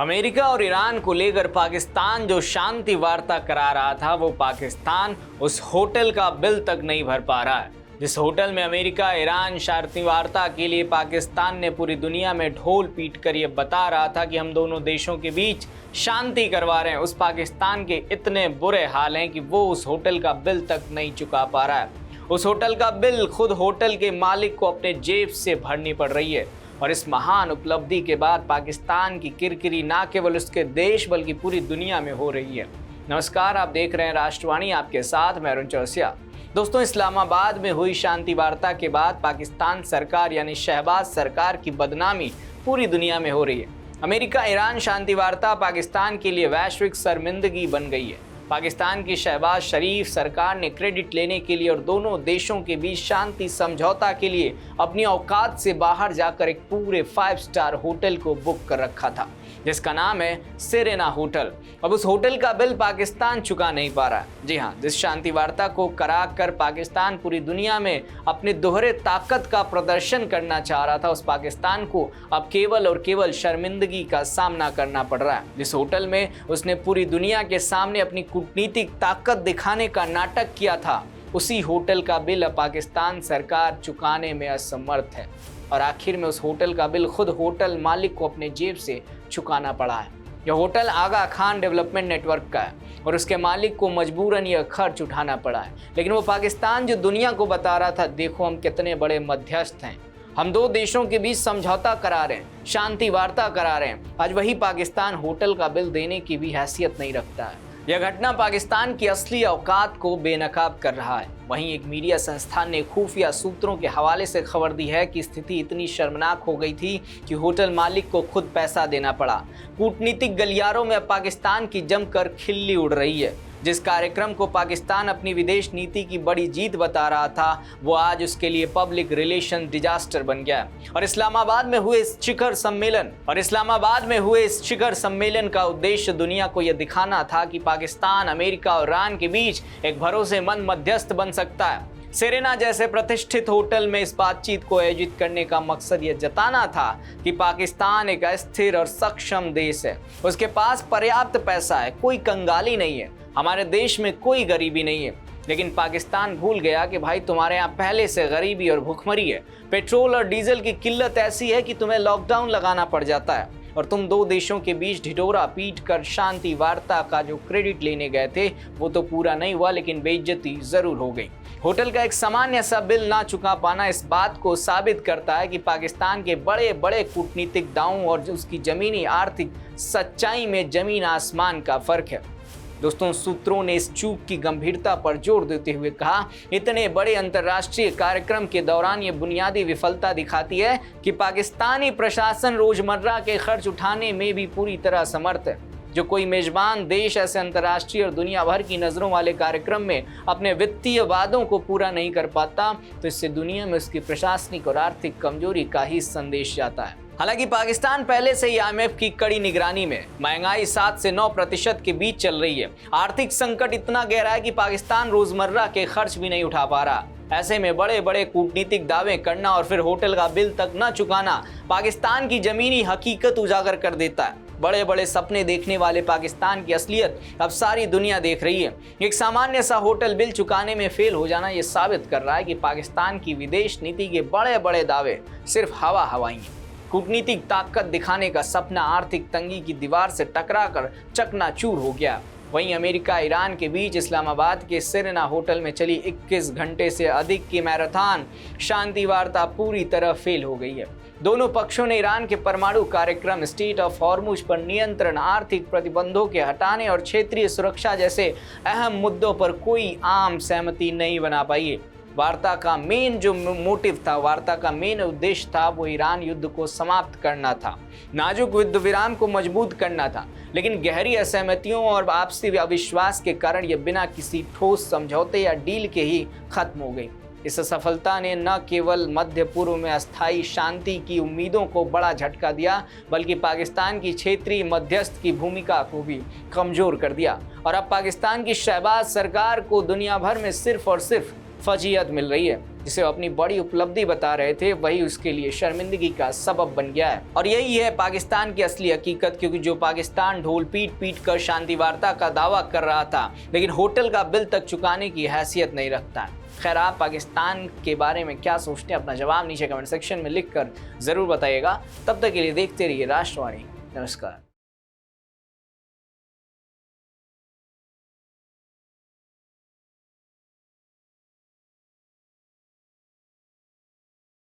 America और Iran को लेकर पाकिस्तान जो शांति वार्ता करा रहा था, वो पाकिस्तान उस होटल का बिल तक नहीं भर पा रहा है। जिस होटल में अमेरिका ईरान शांति वार्ता के लिए पाकिस्तान ने पूरी दुनिया में ढोल पीट कर ये बता रहा था कि हम दोनों देशों के बीच शांति करवा रहे हैं, उस पाकिस्तान के इतने बुरे हाल हैं कि वो उस होटल का बिल तक नहीं चुका पा रहा है। उस होटल का बिल खुद होटल के मालिक को अपने जेब से भरनी पड़ रही है। और इस महान उपलब्धि के बाद पाकिस्तान की किरकिरी ना केवल उसके देश बल्कि पूरी दुनिया में हो रही है। नमस्कार, आप देख रहे हैं राष्ट्रवाणी, आपके साथ मैं अरुण चौरसिया। दोस्तों, इस्लामाबाद में हुई शांति वार्ता के बाद पाकिस्तान सरकार यानी शहबाज सरकार की बदनामी पूरी दुनिया में हो रही है। अमेरिका ईरान शांति वार्ता पाकिस्तान के लिए वैश्विक शर्मिंदगी बन गई है। पाकिस्तान की शहबाज शरीफ सरकार ने क्रेडिट लेने के लिए और दोनों देशों के बीच शांति समझौता के लिए अपनी औकात से बाहर जाकर एक पूरे 5 स्टार होटल को बुक कर रखा था, जिसका नाम है सेरेना होटल। अब उस होटल का बिल पाकिस्तान चुका नहीं पा रहा है। जी हाँ, जिस शांति वार्ता को करा कर पाकिस्तान पूरी दुनिया में अपने दोहरे ताकत का प्रदर्शन करना चाह रहा था, उस पाकिस्तान को अब केवल और केवल शर्मिंदगी का सामना करना पड़ रहा है। जिस होटल में उसने पूरी दुनिया के सामने अपनी कूटनीतिक ताकत दिखाने का नाटक किया था, उसी होटल का बिल अब पाकिस्तान सरकार चुकाने में असमर्थ है। और आखिर में उस होटल का बिल खुद होटल मालिक को अपने जेब से चुकाना पड़ा है। यह होटल आगा खान डेवलपमेंट नेटवर्क का है और उसके मालिक को मजबूरन यह खर्च उठाना पड़ा है। लेकिन वो पाकिस्तान जो दुनिया को बता रहा था, देखो हम कितने बड़े मध्यस्थ हैं, हम दो देशों के बीच समझौता करा रहे हैं, शांति वार्ता करा रहे हैं, आज वही पाकिस्तान होटल का बिल देने की भी हैसियत नहीं रखता है। यह घटना पाकिस्तान की असली औकात को बेनकाब कर रहा है। वहीं एक मीडिया संस्थान ने खुफिया सूत्रों के हवाले से खबर दी है कि स्थिति इतनी शर्मनाक हो गई थी कि होटल मालिक को खुद पैसा देना पड़ा। कूटनीतिक गलियारों में पाकिस्तान की जमकर खिल्ली उड़ रही है। जिस कार्यक्रम को पाकिस्तान अपनी विदेश नीति की बड़ी जीत बता रहा था, वो आज उसके लिए पब्लिक रिलेशन डिजास्टर बन गया। और इस्लामाबाद में हुए इस शिखर सम्मेलन का उद्देश्य दुनिया को यह दिखाना था कि पाकिस्तान अमेरिका और ईरान के बीच एक भरोसेमंद मध्यस्थ बन सकता है। सेरेना जैसे प्रतिष्ठित होटल में इस बातचीत को आयोजित करने का मकसद यह जताना था कि पाकिस्तान एक अस्थिर और सक्षम देश है, उसके पास पर्याप्त पैसा है, कोई कंगाली नहीं है, हमारे देश में कोई गरीबी नहीं है। लेकिन पाकिस्तान भूल गया कि भाई तुम्हारे यहाँ पहले से गरीबी और भुखमरी है, पेट्रोल और डीजल की किल्लत ऐसी है कि तुम्हें लॉकडाउन लगाना पड़ जाता है। और तुम दो देशों के बीच ढिढोरा पीट कर शांति वार्ता का जो क्रेडिट लेने गए थे, वो तो पूरा नहीं हुआ, लेकिन बेइज्जती जरूर हो गई। होटल का एक सामान्य सा बिल ना चुका पाना इस बात को साबित करता है कि पाकिस्तान के बड़े बड़े कूटनीतिक दावों और उसकी जमीनी आर्थिक सच्चाई में जमीन आसमान का फर्क है। दोस्तों, सूत्रों ने इस चूक की गंभीरता पर जोर देते हुए कहा, इतने बड़े अंतर्राष्ट्रीय कार्यक्रम के दौरान ये बुनियादी विफलता दिखाती है कि पाकिस्तानी प्रशासन रोजमर्रा के खर्च उठाने में भी पूरी तरह असमर्थ है। जो कोई मेजबान देश ऐसे अंतर्राष्ट्रीय और दुनिया भर की नज़रों वाले कार्यक्रम में अपने वित्तीय वादों को पूरा नहीं कर पाता, तो इससे दुनिया में उसकी प्रशासनिक और आर्थिक कमजोरी का ही संदेश जाता है। हालांकि पाकिस्तान पहले से ही IMF की कड़ी निगरानी में, महंगाई 7 से 9% के बीच चल रही है, आर्थिक संकट इतना गहरा है कि पाकिस्तान रोजमर्रा के खर्च भी नहीं उठा पा रहा। ऐसे में बड़े बड़े कूटनीतिक दावे करना और फिर होटल का बिल तक न चुकाना पाकिस्तान की जमीनी हकीकत उजागर कर देता है। बड़े बड़े सपने देखने वाले पाकिस्तान की असलियत अब सारी दुनिया देख रही है। एक सामान्य सा होटल बिल चुकाने में फेल हो जाना ये साबित कर रहा है कि पाकिस्तान की विदेश नीति के बड़े बड़े दावे सिर्फ हवाई हैं। कूटनीतिक ताकत दिखाने का सपना आर्थिक तंगी की दीवार से टकराकर चकनाचूर हो गया। वहीं अमेरिका ईरान के बीच इस्लामाबाद के सेरेना होटल में चली 21 घंटे से अधिक की मैराथन शांति वार्ता पूरी तरह फेल हो गई है। दोनों पक्षों ने ईरान के परमाणु कार्यक्रम, स्टेट ऑफ हॉर्मुज पर नियंत्रण, आर्थिक प्रतिबंधों के हटाने और क्षेत्रीय सुरक्षा जैसे अहम मुद्दों पर कोई आम सहमति नहीं बना पाई है। वार्ता का मेन जो मोटिव था, वार्ता का मेन उद्देश्य था, वो ईरान युद्ध को समाप्त करना था, नाजुक युद्ध विराम को मजबूत करना था। लेकिन गहरी असहमतियों और आपसी अविश्वास के कारण यह बिना किसी ठोस समझौते या डील के ही खत्म हो गई। इस असफलता ने न केवल मध्य पूर्व में अस्थायी शांति की उम्मीदों को बड़ा झटका दिया, बल्कि पाकिस्तान की क्षेत्रीय मध्यस्थ की भूमिका को भी कमजोर कर दिया। और अब पाकिस्तान की शहबाज सरकार को दुनिया भर में सिर्फ और सिर्फ फजीहत मिल रही है। जिसे वो अपनी बड़ी उपलब्धि बता रहे थे, वही उसके लिए शर्मिंदगी का सबब बन गया है। और यही है पाकिस्तान की असली हकीकत, क्योंकि जो पाकिस्तान ढोल पीट पीट कर शांति वार्ता का दावा कर रहा था, लेकिन होटल का बिल तक चुकाने की हैसियत नहीं रखता है। खैर, आप पाकिस्तान के बारे में क्या सोचते हैं, अपना जवाब नीचे कमेंट सेक्शन में लिखकर जरूर बताइएगा। तब तक के लिए देखते रहिए राष्ट्रवाणी। नमस्कार।